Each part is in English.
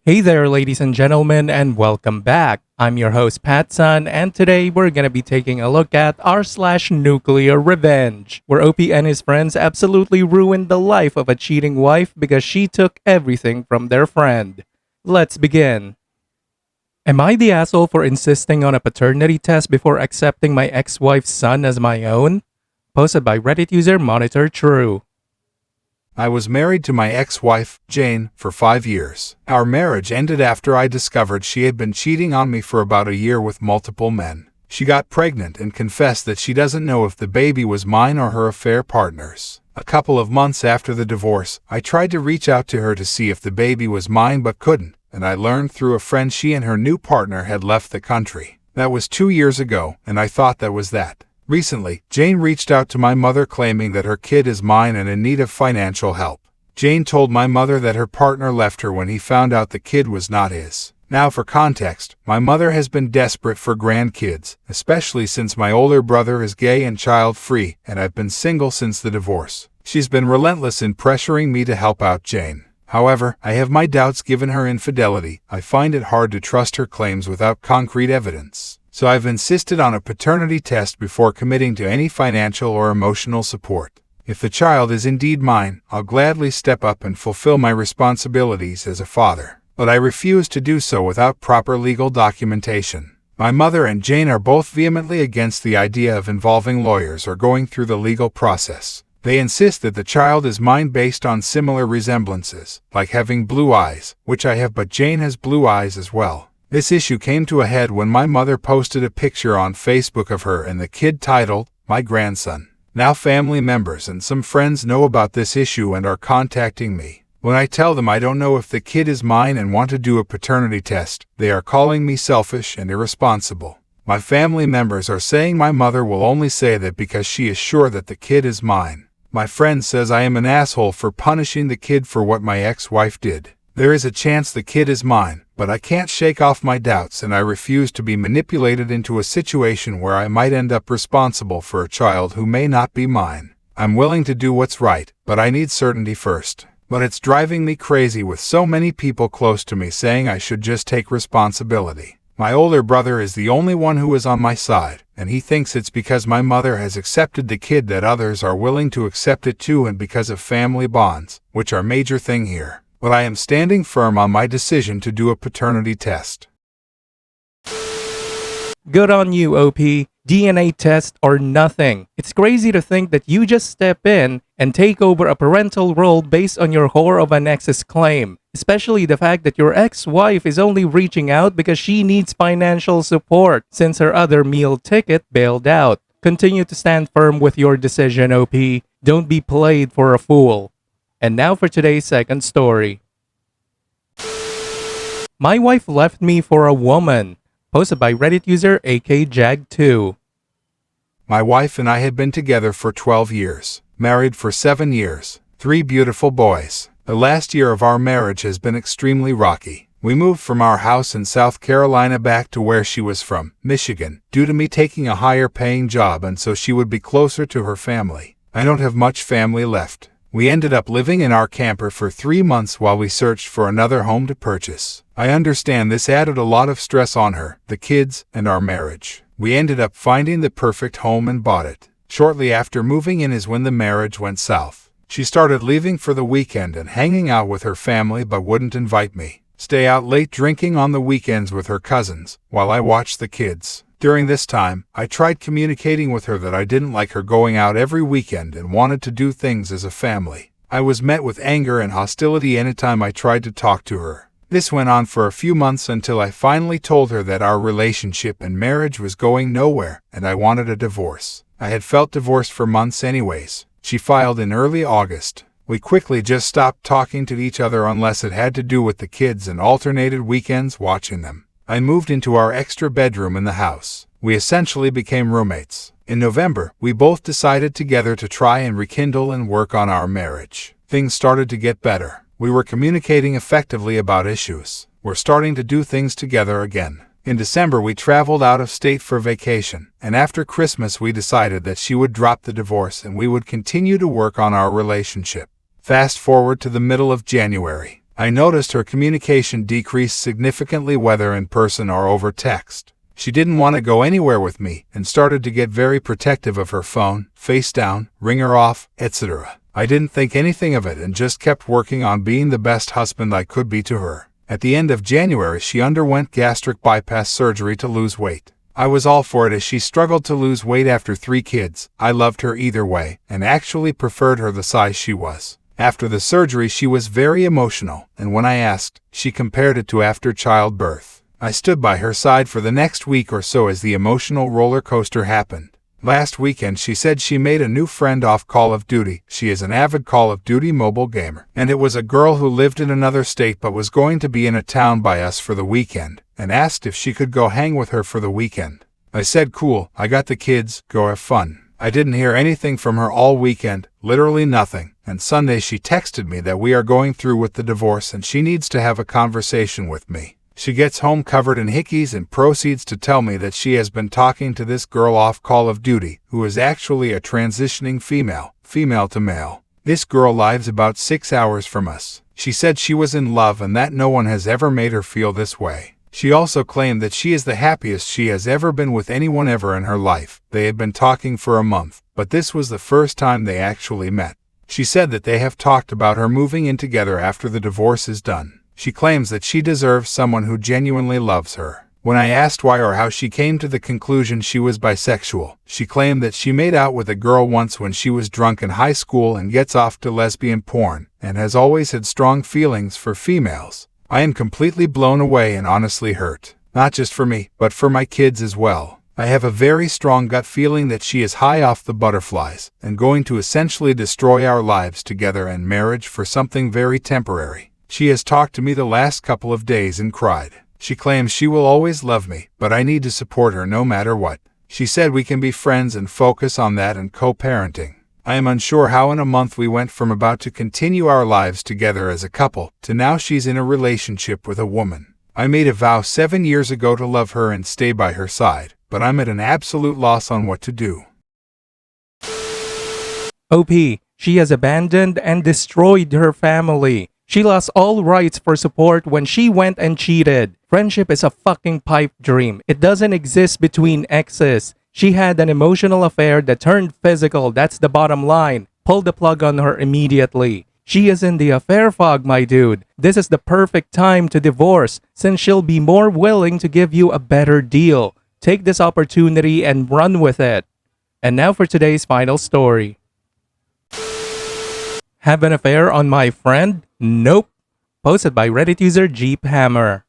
Hey there, ladies and gentlemen, and welcome back. I'm your host, Patsun, and today we're gonna be taking a look at r/nuclear revenge, where OP and his friends absolutely ruined the life of a cheating wife because she took everything from their friend. Let's begin. Am I the asshole for insisting on a paternity test before accepting my ex-wife's son as my own? Posted by Reddit user Monitor True. I was married to my ex-wife, Jane, for 5 years. Our marriage ended after I discovered she had been cheating on me for about a year with multiple men. She got pregnant and confessed that she doesn't know if the baby was mine or her affair partner's. A couple of months after the divorce, I tried to reach out to her to see if the baby was mine but couldn't, and I learned through a friend she and her new partner had left the country. That was 2 years ago, and I thought that was that. Recently, Jane reached out to my mother claiming that her kid is mine and in need of financial help. Jane told my mother that her partner left her when he found out the kid was not his. Now for context, my mother has been desperate for grandkids, especially since my older brother is gay and child-free, and I've been single since the divorce. She's been relentless in pressuring me to help out Jane. However, I have my doubts given her infidelity. I find it hard to trust her claims without concrete evidence. So I've insisted on a paternity test before committing to any financial or emotional support. If the child is indeed mine, I'll gladly step up and fulfill my responsibilities as a father. But I refuse to do so without proper legal documentation. My mother and Jane are both vehemently against the idea of involving lawyers or going through the legal process. They insist that the child is mine based on similar resemblances, like having blue eyes, which I have, but Jane has blue eyes as well. This issue came to a head when my mother posted a picture on Facebook of her and the kid titled, "My Grandson." Now family members and some friends know about this issue and are contacting me. When I tell them I don't know if the kid is mine and want to do a paternity test, they are calling me selfish and irresponsible. My family members are saying my mother will only say that because she is sure that the kid is mine. My friend says I am an asshole for punishing the kid for what my ex-wife did. There is a chance the kid is mine, but I can't shake off my doubts and I refuse to be manipulated into a situation where I might end up responsible for a child who may not be mine. I'm willing to do what's right, but I need certainty first. But it's driving me crazy with so many people close to me saying I should just take responsibility. My older brother is the only one who is on my side, and he thinks it's because my mother has accepted the kid that others are willing to accept it too, and because of family bonds, which are a major thing here. But I am standing firm on my decision to do a paternity test. Good on you, OP. DNA test or nothing. It's crazy to think that you just step in and take over a parental role based on your whore of an ex's claim. Especially the fact that your ex-wife is only reaching out because she needs financial support since her other meal ticket bailed out. Continue to stand firm with your decision, OP. Don't be played for a fool. And now for today's second story. My wife left me for a woman. Posted by Reddit user AKJag2. My wife and I had been together for 12 years, married for 7 years, 3 beautiful boys. The last year of our marriage has been extremely rocky. We moved from our house in South Carolina back to where she was from, Michigan, due to me taking a higher paying job and so she would be closer to her family. I don't have much family left. We ended up living in our camper for 3 months while we searched for another home to purchase. I understand this added a lot of stress on her, the kids, and our marriage. We ended up finding the perfect home and bought it. Shortly after moving in is when the marriage went south. She started leaving for the weekend and hanging out with her family but wouldn't invite me. Stay out late drinking on the weekends with her cousins, while I watched the kids. During this time, I tried communicating with her that I didn't like her going out every weekend and wanted to do things as a family. I was met with anger and hostility anytime I tried to talk to her. This went on for a few months until I finally told her that our relationship and marriage was going nowhere and I wanted a divorce. I had felt divorced for months anyways. She filed in early August. We quickly just stopped talking to each other unless it had to do with the kids and alternated weekends watching them. I moved into our extra bedroom in the house. We essentially became roommates. In November, we both decided together to try and rekindle and work on our marriage. Things started to get better. We were communicating effectively about issues. We're starting to do things together again. In December, we traveled out of state for vacation, and after Christmas, we decided that she would drop the divorce and we would continue to work on our relationship. Fast forward to the middle of January. I noticed her communication decreased significantly whether in person or over text. She didn't want to go anywhere with me and started to get very protective of her phone, face down, ringer off, etc. I didn't think anything of it and just kept working on being the best husband I could be to her. At the end of January, she underwent gastric bypass surgery to lose weight. I was all for it as she struggled to lose weight after 3 kids. I loved her either way and actually preferred her the size she was. After the surgery, she was very emotional, and when I asked, she compared it to after childbirth. I stood by her side for the next week or so as the emotional roller coaster happened. Last weekend, she said she made a new friend off Call of Duty. She is an avid Call of Duty mobile gamer, and it was a girl who lived in another state but was going to be in a town by us for the weekend, and asked if she could go hang with her for the weekend. I said cool, I got the kids, go have fun. I didn't hear anything from her all weekend, literally nothing, and Sunday she texted me that we are going through with the divorce and she needs to have a conversation with me. She gets home covered in hickeys and proceeds to tell me that she has been talking to this girl off Call of Duty, who is actually a transitioning female to male. This girl lives about 6 hours from us. She said she was in love and that no one has ever made her feel this way. She also claimed that she is the happiest she has ever been with anyone ever in her life. They had been talking for a month, but this was the first time they actually met. She said that they have talked about her moving in together after the divorce is done. She claims that she deserves someone who genuinely loves her. When I asked why or how she came to the conclusion she was bisexual, she claimed that she made out with a girl once when she was drunk in high school and gets off to lesbian porn, and has always had strong feelings for females. I am completely blown away and honestly hurt. Not just for me, but for my kids as well. I have a very strong gut feeling that she is high off the butterflies, and going to essentially destroy our lives together and marriage for something very temporary. She has talked to me the last couple of days and cried. She claims she will always love me, but I need to support her no matter what. She said we can be friends and focus on that and co-parenting. I am unsure how in a month we went from about to continue our lives together as a couple to now she's in a relationship with a woman. I made a vow 7 years ago to love her and stay by her side, but I'm at an absolute loss on what to do. OP, she has abandoned and destroyed her family. She lost all rights for support when she went and cheated. Friendship is a fucking pipe dream. It doesn't exist between exes. She had an emotional affair that turned physical, that's the bottom line. Pull the plug on her immediately. She is in the affair fog, my dude. This is the perfect time to divorce, since she'll be more willing to give you a better deal. Take this opportunity and run with it. And now for today's final story. Have an affair on my friend? Nope. Posted by Reddit user Jeep Hammer.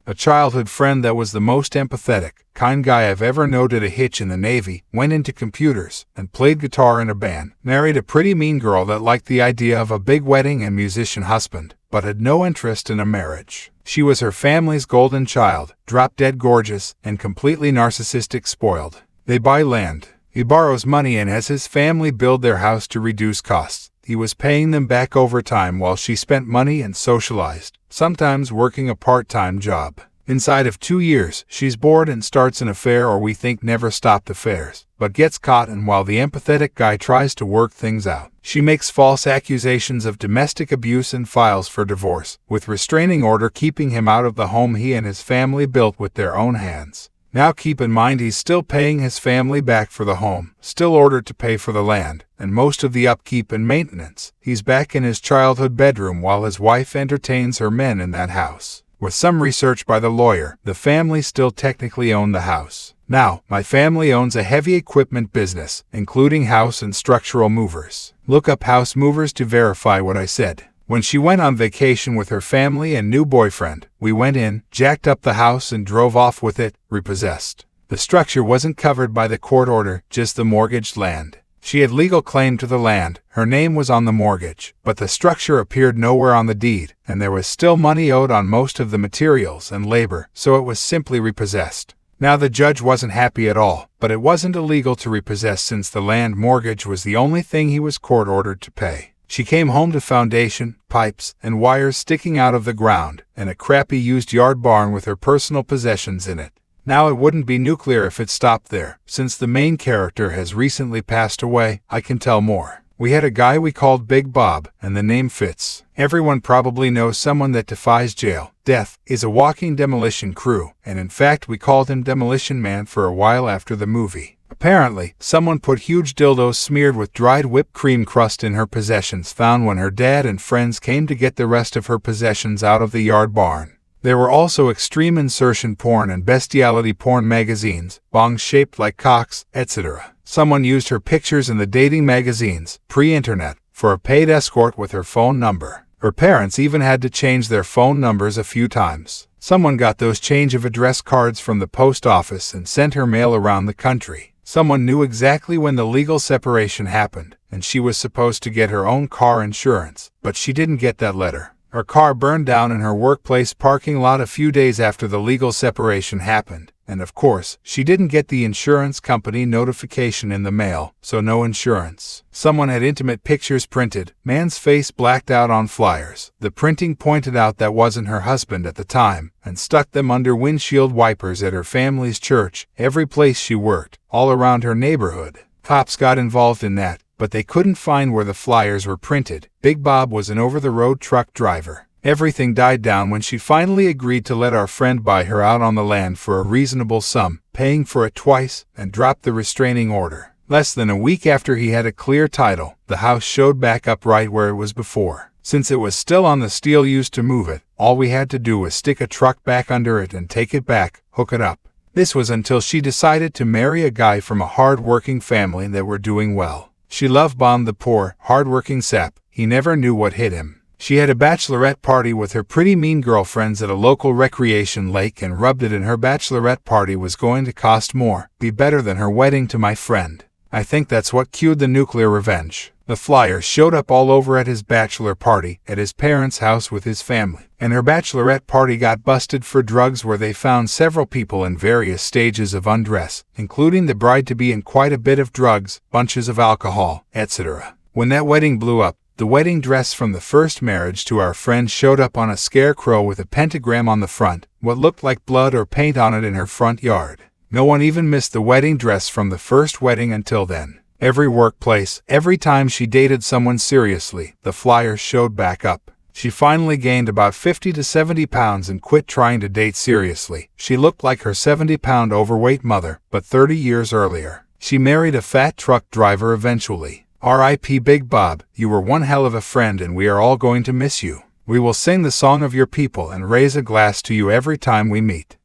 A childhood friend that was the most empathetic, kind guy I've ever known did a hitch in the Navy, went into computers, and played guitar in a band. Married a pretty mean girl that liked the idea of a big wedding and musician husband, but had no interest in a marriage. She was her family's golden child, drop-dead gorgeous, and completely narcissistic spoiled. They buy land. He borrows money and has his family build their house to reduce costs. He was paying them back over time while she spent money and socialized, sometimes working a part-time job. Inside of 2 years, she's bored and starts an affair, or we think never stopped affairs, but gets caught, and while the empathetic guy tries to work things out, she makes false accusations of domestic abuse and files for divorce, with restraining order keeping him out of the home he and his family built with their own hands. Now keep in mind he's still paying his family back for the home, still ordered to pay for the land, and most of the upkeep and maintenance. He's back in his childhood bedroom while his wife entertains her men in that house. With some research by the lawyer, the family still technically own the house. Now, my family owns a heavy equipment business, including house and structural movers. Look up house movers to verify what I said. When she went on vacation with her family and new boyfriend, we went in, jacked up the house and drove off with it, repossessed. The structure wasn't covered by the court order, just the mortgaged land. She had legal claim to the land, her name was on the mortgage, but the structure appeared nowhere on the deed, and there was still money owed on most of the materials and labor, so it was simply repossessed. Now the judge wasn't happy at all, but it wasn't illegal to repossess since the land mortgage was the only thing he was court ordered to pay. She came home to foundation, pipes, and wires sticking out of the ground, and a crappy used yard barn with her personal possessions in it. Now it wouldn't be nuclear if it stopped there. Since the main character has recently passed away, I can tell more. We had a guy we called Big Bob, and the name fits. Everyone probably knows someone that defies jail. Death is a walking demolition crew, and in fact we called him Demolition Man for a while after the movie. Apparently, someone put huge dildos smeared with dried whipped cream crust in her possessions found when her dad and friends came to get the rest of her possessions out of the yard barn. There were also extreme insertion porn and bestiality porn magazines, bongs shaped like cocks, etc. Someone used her pictures in the dating magazines, pre-internet, for a paid escort with her phone number. Her parents even had to change their phone numbers a few times. Someone got those change of address cards from the post office and sent her mail around the country. Someone knew exactly when the legal separation happened, and she was supposed to get her own car insurance, but she didn't get that letter. Her car burned down in her workplace parking lot a few days after the legal separation happened, and of course, she didn't get the insurance company notification in the mail, so no insurance. Someone had intimate pictures printed, man's face blacked out on flyers. The printing pointed out that wasn't her husband at the time, and stuck them under windshield wipers at her family's church, every place she worked, all around her neighborhood. Cops got involved in that, but they couldn't find where the flyers were printed. Big Bob was an over-the-road truck driver. Everything died down when she finally agreed to let our friend buy her out on the land for a reasonable sum, paying for it twice, and dropped the restraining order. Less than a week after he had a clear title, the house showed back up right where it was before. Since it was still on the steel used to move it, all we had to do was stick a truck back under it and take it back, hook it up. This was until she decided to marry a guy from a hard-working family that were doing well. She love-bombed the poor, hard-working sap. He never knew what hit him. She had a bachelorette party with her pretty mean girlfriends at a local recreation lake and rubbed it in her bachelorette party was going to cost more, be better than her wedding to my friend. I think that's what cued the nuclear revenge. The flyers showed up all over at his bachelor party, at his parents' house with his family, and her bachelorette party got busted for drugs where they found several people in various stages of undress, including the bride-to-be in quite a bit of drugs, bunches of alcohol, etc. When that wedding blew up, the wedding dress from the first marriage to our friend showed up on a scarecrow with a pentagram on the front, what looked like blood or paint on it in her front yard. No one even missed the wedding dress from the first wedding until then. Every workplace, every time she dated someone seriously, the flyers showed back up. She finally gained about 50 to 70 pounds and quit trying to date seriously. She looked like her 70-pound overweight mother, but 30 years earlier. She married a fat truck driver eventually. R.I.P. Big Bob, you were one hell of a friend and we are all going to miss you. We will sing the song of your people and raise a glass to you every time we meet.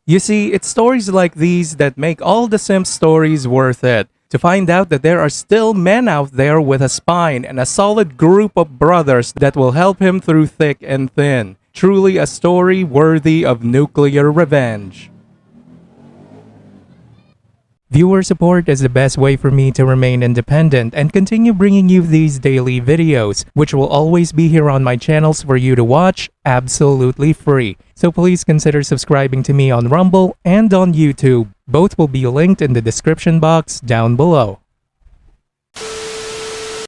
You see, it's stories like these that make all the simp stories worth it. To find out that there are still men out there with a spine and a solid group of brothers that will help him through thick and thin. Truly a story worthy of nuclear revenge. Viewer support is the best way for me to remain independent and continue bringing you these daily videos, which will always be here on my channels for you to watch absolutely free. So please consider subscribing to me on Rumble and on YouTube. Both will be linked in the description box down below.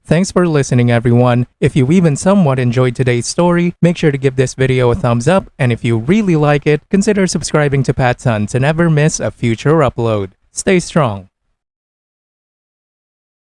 Thanks for listening, everyone. If you even somewhat enjoyed today's story, make sure to give this video a thumbs up, and if you really like it, consider subscribing to PattSun to never miss a future upload. Stay strong.